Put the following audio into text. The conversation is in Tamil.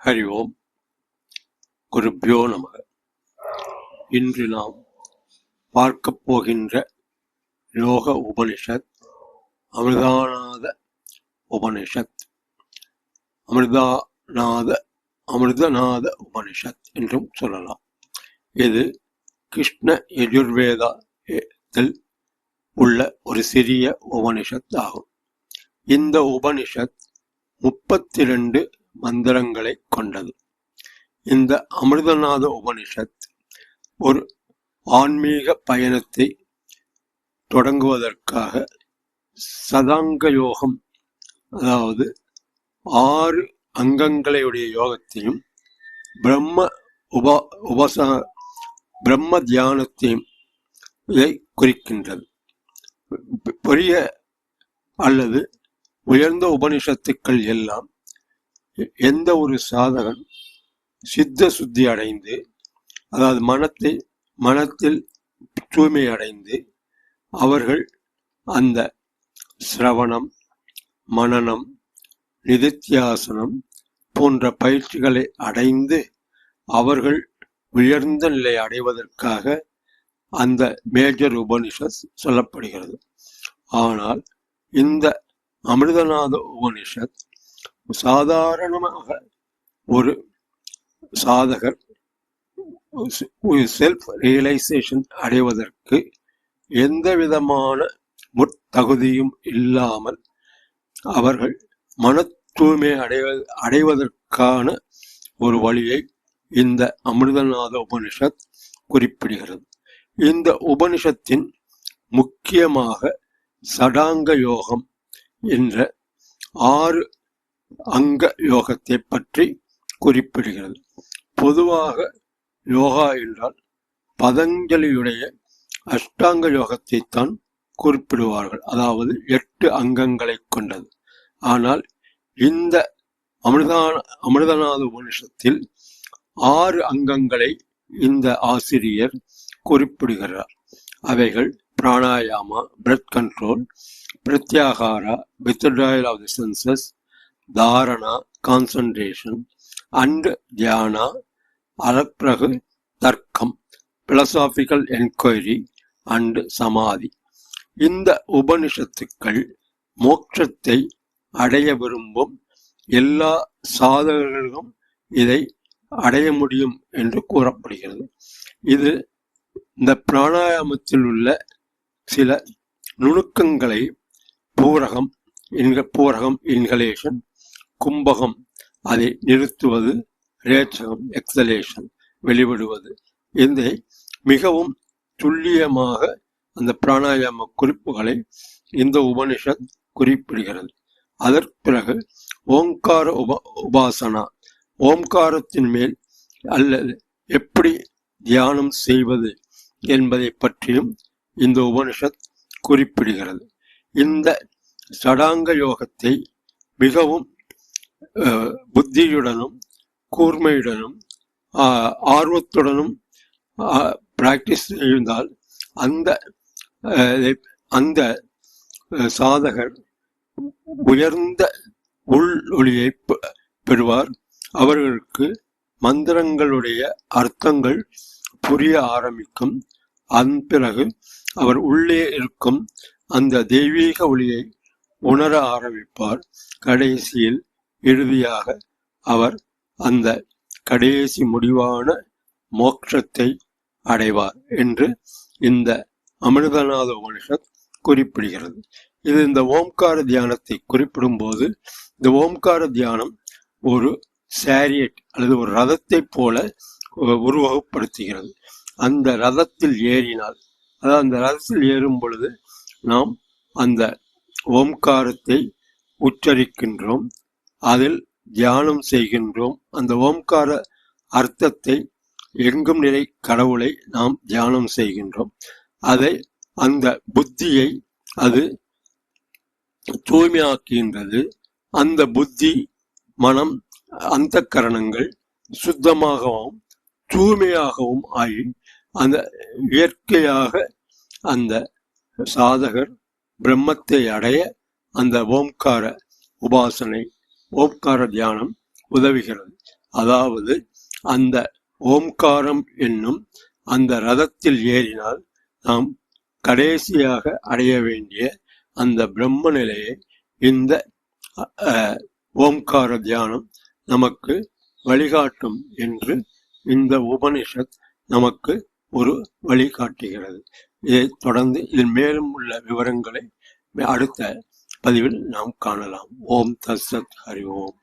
ஹரி ஓம் குருப்யோ நமக. இன்று நாம் பார்க்கப் போகின்ற யோக உபனிஷத் அமிர்தாநாத உபனிஷத், அமிர்தநாத உபனிஷத் என்றும் சொல்லலாம். இது கிருஷ்ண யஜுர்வேதத்தில் உள்ள ஒரு சிறிய உபனிஷத் ஆகும். இந்த உபனிஷத் 32 மந்திரங்களை கொண்டது. இந்த அமிர்தநாத உபனிஷத் ஒரு ஆன்மீக பயணத்தை தொடங்குவதற்காக சதாங்க யோகம், அதாவது 6 அங்கங்களையுடைய யோகத்தையும் பிரம்ம தியானத்தையும் இதை குறிக்கின்றது. பெரிய அல்லது உயர்ந்த உபனிஷத்துக்கள் எல்லாம் எந்த ஒரு சாதகன் சித்த சுத்தி அடைந்து, அதாவது மனத்தில் தூய்மை அடைந்து, அவர்கள் அந்த சிரவணம், மனனம், நிதித்தியாசனம் போன்ற பயிற்சிகளை அடைந்து அவர்கள் உயர்ந்த நிலை அடைவதற்காக அந்த மேஜர் உபனிஷத் சொல்லப்படுகிறது. ஆனால் இந்த அமிர்தநாத உபனிஷத் சாதாரணமாக ஒரு சாதகர் செல்ஃப் ரியலைசேஷன் அடைவதற்கு எந்த விதமான முற்தகுதியும் இல்லாமல் அவர்கள் மன தூய்மை அடைவதற்கான ஒரு வழியை இந்த அமிர்தநாத உபனிஷத் குறிப்பிடுகிறது. இந்த உபனிஷத்தின் முக்கியமாக சடாங்க யோகம் என்ற 6 அங்க யோகத்தை பற்றி குறிப்பிடுகிறது. பொதுவாக யோகா என்றால் பதஞ்சலியுடைய அஷ்டாங்க யோகத்தை தான் குறிப்பிடுவார்கள், அதாவது 8 அங்கங்களை கொண்டது. ஆனால் இந்த அமிர்தநாத உபனிஷத்தில் 6 அங்கங்களை இந்த ஆசிரியர் குறிப்பிடுகிறார். அவைகள் pranayama, breath control, pratyahara, withdrawal of the senses, dharana, concentration, and dhyana, அதற்பிறகு தர்க்கம், பிலசாபிக்கல் என்கொயரி அண்ட் சமாதி. இந்த உபனிஷத்துக்கள் மோட்சத்தை அடைய விரும்பும் எல்லா சாதகர்களும் இதை அடைய முடியும் என்று கூறப்படுகிறது. இது இந்த பிராணாயாமத்தில் உள்ள சில நுணுக்கங்களை பூரகம் இன்ஹலேஷன், கும்பகம் அதை நிறுத்துவது, ரேச்சகம் எக்ஸலேஷன் வெளிவிடுவது, இதை மிகவும் துல்லியமாக அந்த பிராணாயாம குறிப்புகளை இந்த உபனிஷத் குறிப்பிடுகிறது. அதற்கு பிறகு ஓம்கார உபாசனா, ஓம்காரத்தின் மேல் அல்லது எப்படி தியானம் செய்வது என்பதை பற்றியும் இந்த உபனிஷத் குறிப்பிடுகிறது. இந்த சடாங்க யோகத்தை மிகவும் புத்தியுடனும் கூர்மையுடனும் ஆர்வத்துடனும் பிராக்டிஸ் செய்தால் அந்த சாதகர் உயர்ந்த உள் ஒளியை பெறுவார். அவர்களுக்கு மந்திரங்களுடைய அர்த்தங்கள் புரிய ஆரம்பிக்கும். அதன் பிறகு அவர் உள்ளே இருக்கும் அந்த தெய்வீக ஒளியை உணர ஆரம்பிப்பார். கடைசியில் இறுதியாக அவர் அந்த கடைசி முடிவான மோட்சத்தை அடைவார் என்று இந்த அமிர்தநாத உபனிஷத் குறிப்பிடுகிறது. இது இந்த ஓம்கார தியானத்தை குறிப்பிடும் போது, இந்த ஓம்கார தியானம் ஒரு சேரியட் அல்லது ஒரு ரதத்தை போல உருவகப்படுத்துகிறது. அந்த ரதத்தில் ஏறினால், அதாவது அந்த ரதத்தில் ஏறும் பொழுது நாம் அந்த ஓம்காரத்தை உச்சரிக்கின்றோம், அதில் தியானம் செய்கின்றோம். அந்த ஓம்கார அர்த்தத்தை, எங்கும் நிலை கடவுளை நாம் தியானம் செய்கின்றோம். அதை அந்த புத்தியை அது தூய்மையாக்குகின்றது. அந்த புத்தி, மனம், அந்த கரணங்கள் சுத்தமாகவும் தூய்மையாகவும் ஆகி அந்த இயற்கையாக அந்த சாதகர் பிரம்மத்தை அடைய அந்த ஓம்கார உபாசனை, ஓம்கார தியானம் உதவுகிறது. அதாவது அந்த ஓம்காரம் என்னும் அந்த ரதத்தில் ஏறினால் நாம் கடைசியாக அடைய வேண்டிய அந்த பிரம்ம நிலையை இந்த ஓம்கார தியானம் நமக்கு வழிகாட்டும் என்று இந்த உபனிஷத் நமக்கு ஒரு வழிகாட்டுகிறது. இதை தொடர்ந்து இதில் மேலும் உள்ள விவரங்களை அடுத்த பதிவில் நாம் காணலாம். ஓம் தத்சத். ஹரி ஓம்.